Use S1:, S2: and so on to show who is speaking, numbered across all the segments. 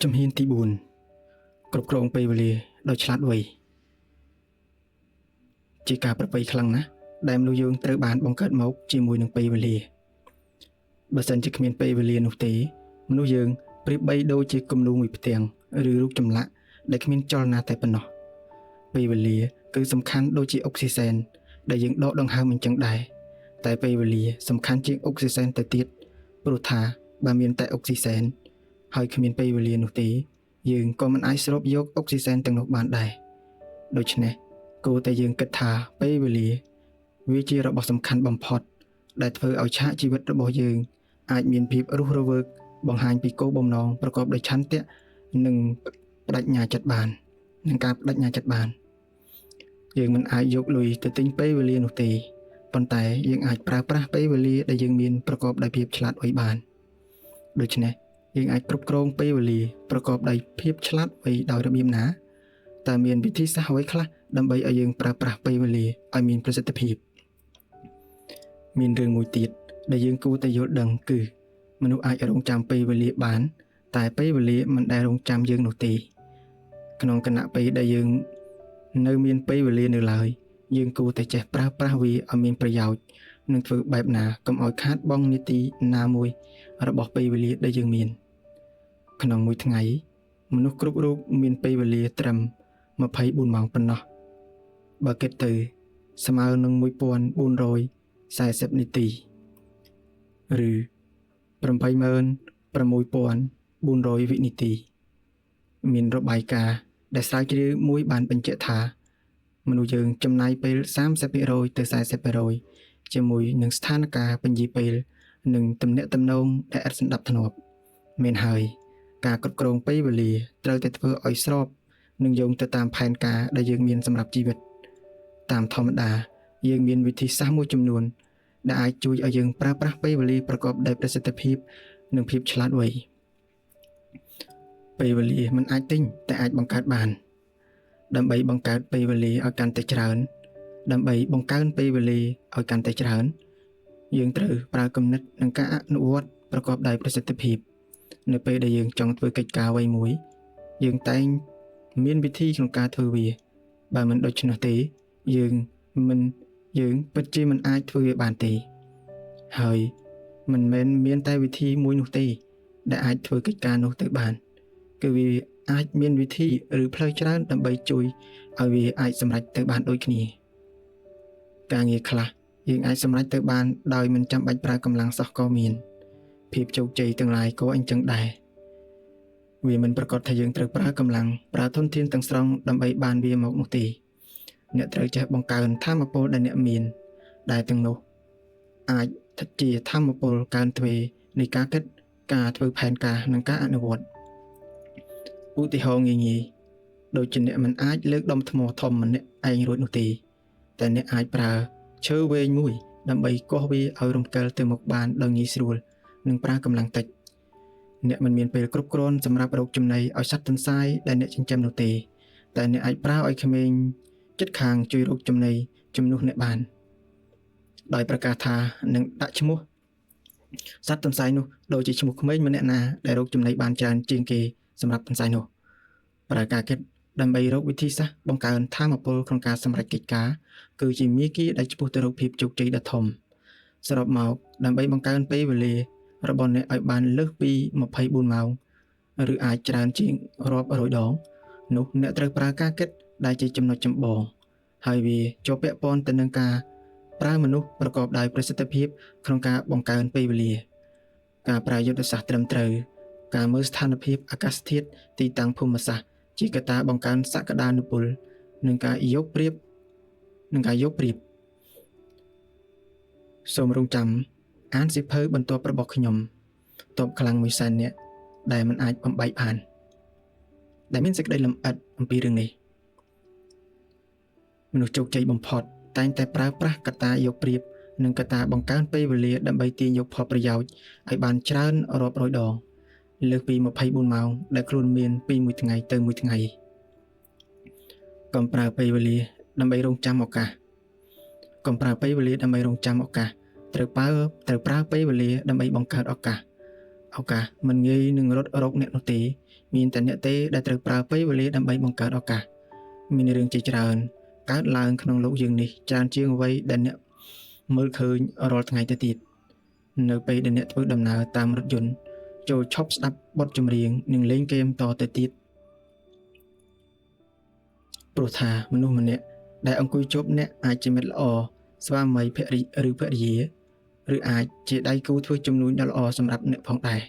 S1: Trong hiênទី4គ្រប់គ្រងពេលវេលាដោយឆ្លាតវៃជាការប្រប្រៃខ្លាំងណាស់ដែលមនុស្សយើងត្រូវបានបង្កើតមកជាមួយនឹងពេលវេលាបើសិនជាគ្មានពេលវេលានោះទេមនុស្សយើងប្រៀបបីដូចជាគំនូរមួយផ្ទាំងឬរូបចម្លាក់ដែលគ្មានចលនាតែប៉ុណ្ណោះពេលវេលាគឺសំខាន់ដូចជាអុកស៊ីសែនដែលយើងដកដង្ហើមអញ្ចឹងដែរតែពេលវេលាសំខាន់ជាងអុកស៊ីសែនទៅទៀតព្រោះថាបើមានតែអុកស៊ីសែនហើយគ្មានពេលវេលានោះទេយើងក៏មិនអាចស្រូបយកអុកស៊ីសែនទាំងនោះបានដែរដូច្នេះគួរតែយើងគិតថាពេលវេលាវាជារបស់សំខាន់បំផុតដែលធ្វើឲ្យឆាកជីវិតរបស់យើងអាចមានភាពរស់រវើកបង្ហាញពីគោលបំណងប្រកបដោយឆន្ទៈនិងបដិញ្ញាចិត្តបាននឹងការបដិញ្ញាចិត្តបានយើងមិនអាចយកលុយទៅទិញពេលវេលានោះទេប៉ុន្តែយើងអាចប្រើប្រាស់ពេលវេលាដែលយើងមានប្រកបដោយភាពឆ្លាតវៃបានដូច្នេះយើងអាចគ្រប់គ្រងពេលវេលាប្រកបដោយភាពឆ្លាតវៃដោយរបៀបណាតើមានវិធីសាស្ត្រអ្វីខ្លះដើម្បីឲ្យយើងប្រើប្រាស់ពេលវេលាឲ្យមានប្រសិទ្ធភាពមានរឿងមួយទៀតដែលយើងគួរតែយល់ដឹងគឺមនុស្សអាចរងចាំពេលវេលាបានតែពេលវេលាមិនដែលរងចាំយើងនោះទេក្នុងគណៈពេលដែលយើងនៅមានពេលវេលានៅឡើយយើងគួរតែចេះប្រើប្រាស់វាឲ្យមានប្រយោជន៍និងធ្វើបែបណាកុំឲ្យខាតបង់នាទីណាមួយរបស់ពេលវេលាដែលយើងមានក្នុងមួយថ្ងៃមនុស្សគ្រប់រូបមានពេលវេលាត្រឹម24ម៉ោងប៉ុណ្ណោះបើគិតទៅស្មើនឹង1440នាទីឬ86400វិនាទីមានរបាយការណ៍ដែលស្រាវជ្រាវមួយបានបញ្ជាក់ថាមនុស្សយើងចំណាយពេល 30% ទៅ 40% ជាមួយនឹងស្ថានភាពពន្យាពេលនិងទំនាក់ទំនងដែលឥតសណ្ដាប់ធ្នាប់មានហើយការគ្រប់គ្រងពេលវេលាត្រូវតែធ្វើឲ្យស្របនិងយោងទៅតាមផែនការដែលយើងមានសម្រាប់ជីវិតតាមធម្មតាយើងមានវិធីសាស្ត្រមួយចំនួនដែលអាចជួយឲ្យយើងប្រើប្រាស់ពេលវេលាប្រកបដោយប្រសិទ្ធភាពនិងភាពឆ្លាតវៃពេលវេលាមិនអាចទិញតែអាចបង្កើតបានដើម្បីបង្កើតពេលវេលាឲ្យកាន់តែច្រើនដើម្បីបង្កើនពេលវេលាឲ្យកាន់តែច្រើនយើងត្រូវប្រើគំនិតនិងការអនុវត្តប្រកបដោយប្រសិទ្ធភាពនៅពេលដែលយើងចង់ធ្វើកិច្ចការអ្វីមួយយើងតែងមានវិធីក្នុងការធ្វើវាបើមិនដូច្នោះទេយើងពិតជាមិនអាចធ្វើវាបានទេហើយមិនមែនមានតែវិធីមួយនោះទេដែលអាចធ្វើកិច្ចការនោះទៅបានគឺវាអាចមានវិធីឬផ្លូវច្រើនដើម្បីជួយឲ្យវាអាចសម្រេចទៅបានដូចគ្នាការងារខ្លះយើងអាចសម្រេចទៅបានដោយមិនចាំបាច់ប្រើកម្លាំងសោះក៏មានភាពជោគជ័យទាំងឡាយក៏អញ្ចឹងដែរវាមិនប្រកាសថាយើងត្រូវប្រើកម្លាំងប្រើធនធានទាំងស្រុងដើម្បីបានវាមកនោះទេអ្នកត្រូវចេះបង្កើនថាមពលដែលអ្នកមានដែលទាំងនោះអាចជាថាមពលកើនទ្វេនៃការគិតការធ្វើផែនការនិងការអនុវត្តឧទាហរណ៍ងាយៗដូចជាអ្នកមិនអាចលើកដុំថ្មធំម្នាក់ឯងរួចនោះទេតែអ្នកអាចប្រើឈើវែងមួយដើម្បីគាស់វាឲ្យរំកិលទៅមុខបានដោយងាយស្រួលនិងប្រើកម្លាំងតិចអ្នកមិនមានពេលគ្រប់គ្រាន់សម្រាប់រកចំណីឲ្យសត្វទន្សាយដែលអ្នកចិញ្ចឹមនោះទេតែអ្នកអាចប្រើឲ្យក្មេងចិត្តខាងជួយរកចំណីជំនួសអ្នកបានដោយប្រកាសថានឹងដាក់ឈ្មោះសត្វទន្សាយនោះដូចជាឈ្មោះក្មេងម្នាក់ណាដែលរកចំណីបានច្រើនជាងគេសម្រាប់ទន្សាយនោះប្រើការគិតដើម្បីរកវិធីសាស្ត្របង្កើនថាមពលក្នុងការសម្រេចកិច្ចការគឺជាមាគ៌ាដែលឆ្ពោះទៅរកភាពជោគជ័យដ៏ធំសរុបមកដើម្បីបង្កើនពេលវេលារបស់អ្នកឲ្យបានលើសពី24ម៉ោងឬអាចច្រើនជាងរាប់រយដងនោះអ្នកត្រូវប្រើការគិតដែលជាចំណុចចម្បងហើយវាជាប់ពាក់ព័ន្ធទៅនឹងការប្រើមនុស្សប្រកបដោយប្រសិទ្ធភាពក្នុងការបង្កើនពេលវេលាការប្រើយុទ្ធសាស្ត្រត្រឹមត្រូវការមើលស្ថានភាពអាកាសធាតុទីតាំងភូមិសាស្ត្រជាកត្តាបង្កើនសក្តានុពលនិងការយកប្រៀបសូមរងចាំអានសៀវភៅបន្ទាប់របស់ខ្ញុំតបខ្លាំងមួយសែនអ្នកដែលមិនអាចបំបែកបានដែលមានសេចក្តីលម្អិតអំពីរឿងនេះមនុស្សជោគជ័យបំផុតតែងតែប្រើប្រាស់កត្តាយកប្រៀបនិងកត្តាបង្កើនពេលវេលាដើម្បីទាញយកផលប្រយោជន៍ឲ្យបានច្រើនរាប់រយដងលើសពី24ម៉ោងដែលខ្លួនមានពីមួយថ្ងៃទៅមួយថ្ងៃកុំប្រើពេលវេលាដើម្បីរងចាំឱកាសត្រូវប្រើពេលវេលាដើម្បីបង្កើតឱកាសមិនងាយនឹងរត់រកអ្នកនោះទេ មានតែអ្នកទេដែលត្រូវប្រើពេលវេលាដើម្បីបង្កើតឱកាសមានរឿងជាច្រើនកើតឡើងក្នុងលោកយើងនេះច្រើនជាងអ្វីដែលអ្នកមើលឃើញរាល់ថ្ងៃទៅទៀតនៅពេលដែលអ្នកធ្វើដំណើរតាមរថយន្តចូលឈប់ស្ដាប់បទចម្រៀងនិងលេងហ្គេមតទៅទៀតព្រោះថាមនុស្សម្នាក់ដែលអង្គុយជប់អ្នកអាចជាមិត្តល្អស្វាមីភរិយាឬភរិយាឬអាចជាដៃគូធ្វើជំនួញដ៏ល្អសម្រាប់អ្នកផងដែរ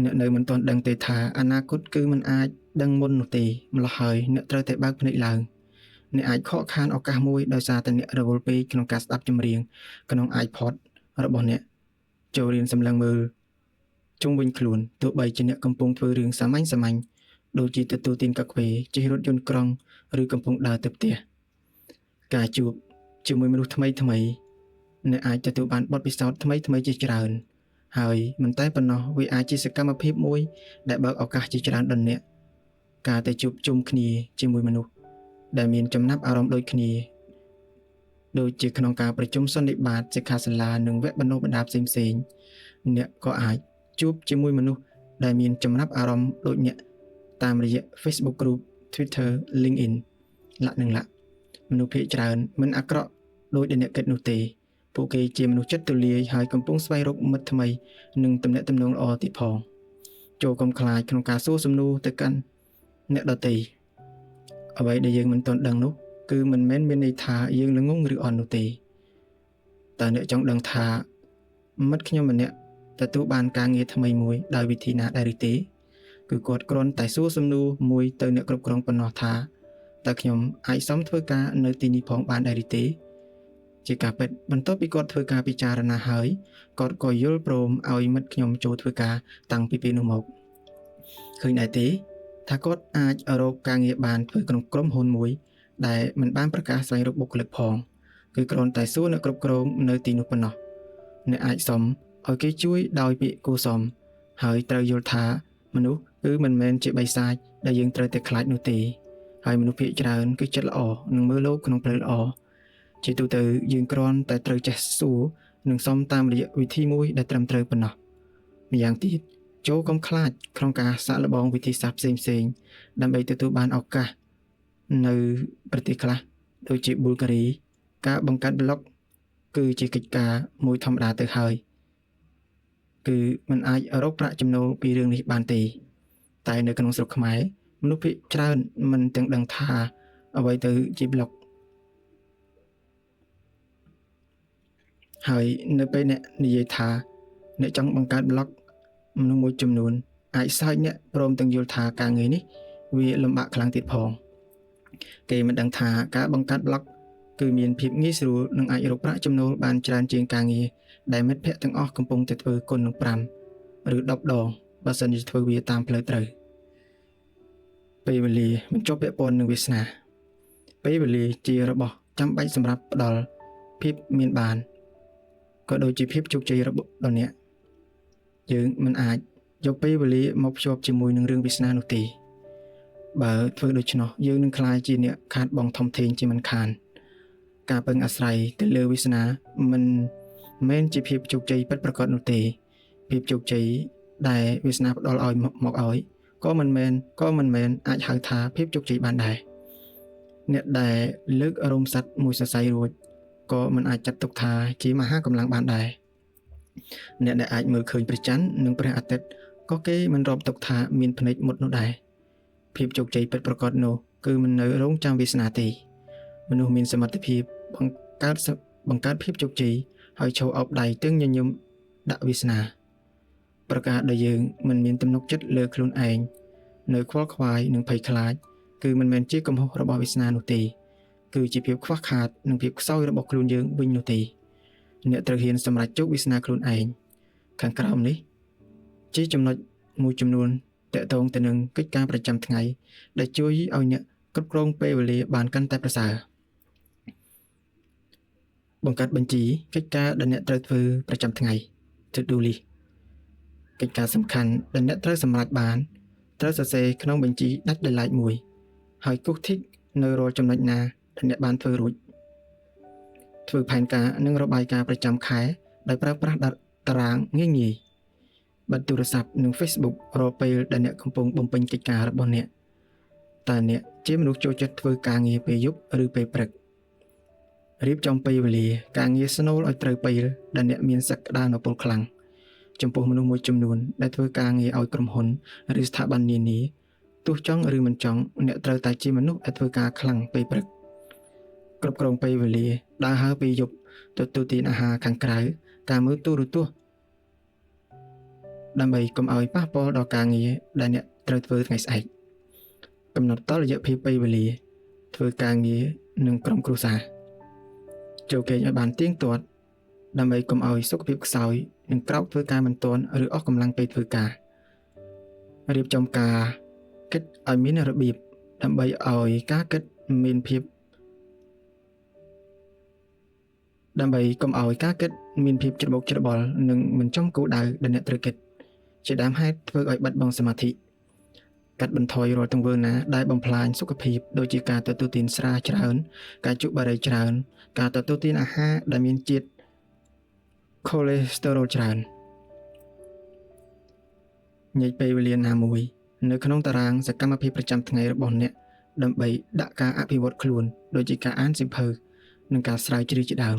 S1: អ្នកនៅមិនទាន់ដឹងទេថាអនាគតគឺមិនអាចដឹងមុននោះទេម្ល៉េះហើយអ្នកត្រូវតែបើកភ្នែកឡើងអ្នកអាចខកខានឱកាសមួយដោយសារតែអ្នករវល់ពេកក្នុងការស្ដាប់ចម្រៀងក្នុង iPod របស់អ្នកចូលរៀនសម្លឹងមើលជុំវិញខ្លួនទោះបីជាអ្នកកំពុងធ្វើរឿងសាមញ្ញដូចជាទទួលទានកាហ្វេជិះរថយន្តក្រុងឬកំពុងដើរទៅផ្ទះការជួបជាមួយមនុស្សថ្មីអ្នកអាចទទួលបានបទពិសោធន៍ថ្មីជាច្រើនហើយមិនតែប៉ុណ្ណោះវាអាចជាសកម្មភាពមួយដែលបើកឱកាសជាច្រើនដល់អ្នកការទៅជួបជុំគ្នាជាមួយមនុស្សដែលមានចំណាប់អារម្មណ៍ដូចគ្នាដូចជាក្នុងការប្រជុំសន្និបាតសិក្ខាសាលានិងវគ្គបណ្ដុះបណ្ដាលផ្សេងអ្នកក៏អាចជួបជាមួយមនុស្សដែលមានចំណាប់អារម្មណ៍ដូចអ្នកតាមរយៈ Facebook Group Twitter LinkedIn មនុស្សភាគច្រើនមិនអាក្រក់ដូចដែលអ្នកគិតនោះទេពួកគេជាមនុស្សចិត្តទូលាយហើយកំពុងស្វែងរកមិត្តថ្មីនិងទំនាក់ទំនងល្អទៀតផងចូលកុំខ្លាចក្នុងការសួរសំណួរទៅកាន់អ្នកដទៃអ្វីដែលយើងមិនទាន់ដឹងនោះគឺមិនមែនមានន័យថាយើងល្ងងឬអន់នោះទេតើអ្នកចង់ដឹងថាមិត្តខ្ញុំម្នាក់ទទួលបានការងារថ្មីមួយដោយវិធីណាដែរឬទេគឺគាត់គ្រាន់តែសួរសំណួរមួយទៅអ្នកគ្រប់គ្រងប៉ុណ្ណោះថាតើខ្ញុំអាចសមធ្វើការនៅទីនេះផងបានដែរឬទេជាការពិតបន្ទាប់ពីគាត់ធ្វើការពិចារណាហើយគាត់ក៏យល់ព្រមឲ្យមិត្តខ្ញុំចូលធ្វើការតាំងពីពេលនោះមកឃើញដែរទេថាគាត់អាចរកការងារបានធ្វើក្នុងក្រុមហ៊ុនមួយដែលមិនបានប្រកាសស្វែងរកបុគ្គលិកផងគឺគ្រាន់តែសួរអ្នកគ្រប់គ្រងនៅទីនោះប៉ុណ្ណោះអ្នកអាចសុំឲ្យគេជួយដោយពាក្យគួរសមហើយត្រូវយល់ថាមនុស្សគឺមិនមែនជាបិសាចដែលយើងត្រូវតែខ្លាចនោះទេហើយមនុស្សភាគច្រើនគឺចិត្តល្អនិងមើលលោកក្នុងផ្លូវល្អជាទូទៅយើងគ្រាន់តែត្រូវចេះសួរនិងសុំតាមរយៈវិធីមួយដែលត្រឹមត្រូវប៉ុណ្ណោះម្យ៉ាងទៀតចូលកុំខ្លាចក្នុងការសាកល្បងវិធីសាស្ត្រផ្សេងដើម្បីទទួលបានឱកាសនៅប្រទេសខ្លះដូចជាប៊ុលហ្គារីការបង្កើត blog គឺជាកិច្ចការមួយធម្មតាទៅហើយគឺมันអាចរកប្រាក់ចំណូលពីរឿងនេះបានទេតែនៅក្នុងស្រុកខ្មែរមនុស្សភាគច្រើនមិនទាំងដឹងថាអ្វីទៅជា blog ហើយនៅពេលអ្នកនិយាយថាអ្នកចង់បង្កើត blog មនុស្សមួយចំនួនអាចសើចអ្នកព្រមទាំងយល់ថាការងារនេះវាលំបាកខ្លាំងទៀតផងគេមិនដឹងថាការបង្កើត blog គឺមានភាពងាយស្រួលនិងអាចរកប្រាក់ចំណូលបានច្រើនជាងការងារដែលមិត្តភ័ក្តិទាំងអស់កំពុងតែធ្វើគុណនឹង5ឬ10ដងបើសិនជាធ្វើវាតាមផ្លូវត្រូវពេលវេលាមិនជាប់ពាក់ព័ន្ធនឹងវាសនាពេលវេលាជារបស់ចាំបាច់សម្រាប់ផ្ដល់ភាពមានបានក៏ដូចជាភាពជោគជ័យរបស់ដល់អ្នកយើងមិនអាចយកពេលវេលាមកភ្ជាប់ជាមួយនឹងរឿងវាសនានោះទេបើធ្វើដូច្នោះយើងនឹងក្លាយជាអ្នកខាតបង់ធំធេងជាមិនខានការពឹងអាស្រ័យទៅលើវាសនាមិនមែនជាភាពជោគជ័យពិតប្រាកដនោះទេភាពជោគជ័យដែលវាសនាផ្ដល់ឲ្យមកឲ្យក៏មិនមែនអាចហៅថាភាពជោគជ័យបានដែរអ្នកដែលលើករោមសัตว์មួយសរសៃរួចក៏មិនអាចចាត់ទុកថាជាមហាកម្លាំងបានដែរអ្នកដែលអាចមើលឃើញព្រះច័ន្ទនិងព្រះអាទិត្យក៏គេមិនរាប់ទុកថាមានភ្នែកមុតនោះដែរភាពជោគជ័យពិតប្រាកដនោះគឺមិននៅរងចាំវាសនាទេមនុស្សមានសមត្ថភាពបង្កើតភាពជោគជ័យហើយឈរអោបដៃទើងញញឹមដាក់វាសនាប្រការដែលយើងមិនមានទំនុកចិត្តលើខ្លួនឯងនៅខ្វល់ខ្វាយនិងភ័យខ្លាចគឺមិនមែនជាកំហុសរបស់វាសនានោះទេគឺជាភាពខ្វះខាតនិងភាពខ្សោយរបស់ខ្លួនយើងវិញនោះទេអ្នកត្រូវហ៊ានសម្រេចជោគវាសនាខ្លួនឯងខាងក្រោមនេះជាចំណុចមួយចំនួនតាក់ទងទៅនឹងកិច្ចការប្រចាំថ្ងៃដែលជួយឲ្យអ្នកគ្រប់គ្រងពេលវេលាបានកាន់តែប្រសើរបង្កើតបញ្ជីកិច្ចការដែលអ្នកត្រូវធ្វើប្រចាំថ្ងៃ To do list កិច្ចការសំខាន់ដែលអ្នកត្រូវសម្រេចបានត្រូវសរសេរក្នុងបញ្ជីដាច់ដោយឡែកមួយហើយគូសធីកនៅរាល់ចំណុចណាដែលអ្នកបានធ្វើរួចធ្វើផែនការនិងរបាយការណ៍ប្រចាំខែដោយប្រើប្រាស់តារាងងាយ បិទទូរស័ព្ទនិង Facebook រាល់ពេលដែលអ្នកកំពុងបំពេញកិច្ចការរបស់អ្នកតើអ្នកជាមនុស្សចូលចិត្តធ្វើការងារពេលយប់ឬពេលព្រឹករៀបចំពេលវេលាការងារស្នូលឲ្យត្រូវពេលដែលអ្នកមានសក្តានុពលខ្លាំងចំពោះមនុស្សមួយចំនួនដែលធ្វើការងារឲ្យក្រុមហ៊ុនឬស្ថាប័ននានាទោះចង់ឬមិនចង់អ្នកត្រូវតែជាមនុស្សដែលធ្វើការខ្លាំងពេលព្រឹកគ្រប់គ្រងពេលវេលាដើរហើរពេលយប់ទទួលទានអាហារខាងក្រៅការមើលទូរទស្សន៍ដើម្បីកុំឲ្យប៉ះពាល់ដល់ការងារដែលអ្នកត្រូវធ្វើថ្ងៃស្អែកកំណត់តុល្យភាពពេលវេលាធ្វើការងារនិងក្រុមគ្រួសារចូលគេងឲ្យបានទៀងទាត់ដើម្បីកុំឲ្យសុខភាពខ្សោយនិងក្រោកធ្វើការមិនទាន់ឬអស់កម្លាំងពេលធ្វើការរៀបចំការគិតឲ្យមានរបៀបដើម្បីឲ្យការគិតមានភាពដើម្បីកុំឲ្យការគិតមានភាពច្របូកច្របល់និងមិនចំគោលដៅដែលអ្នកត្រូវគិតជាដើមហេតុធ្វើឲ្យបាត់បង់សមាធិកាត់បន្ថយរាល់ទង្វើណាដែលបំផ្លាញសុខភាពដូចជាការទទួលទានស្រាច្រើនការជក់បារីច្រើនការទទួលទានអាហារដែលមានជាតិខូលេស្តេរ៉ុលច្រើនញែកពេលវេលាណាមួយនៅក្នុងតារាងសកម្មភាពប្រចាំថ្ងៃរបស់អ្នកដើម្បីដាក់ការអភិវឌ្ឍខ្លួនដូចជាការអានសៀវភៅនិងការស្រាវជ្រាវជាដើម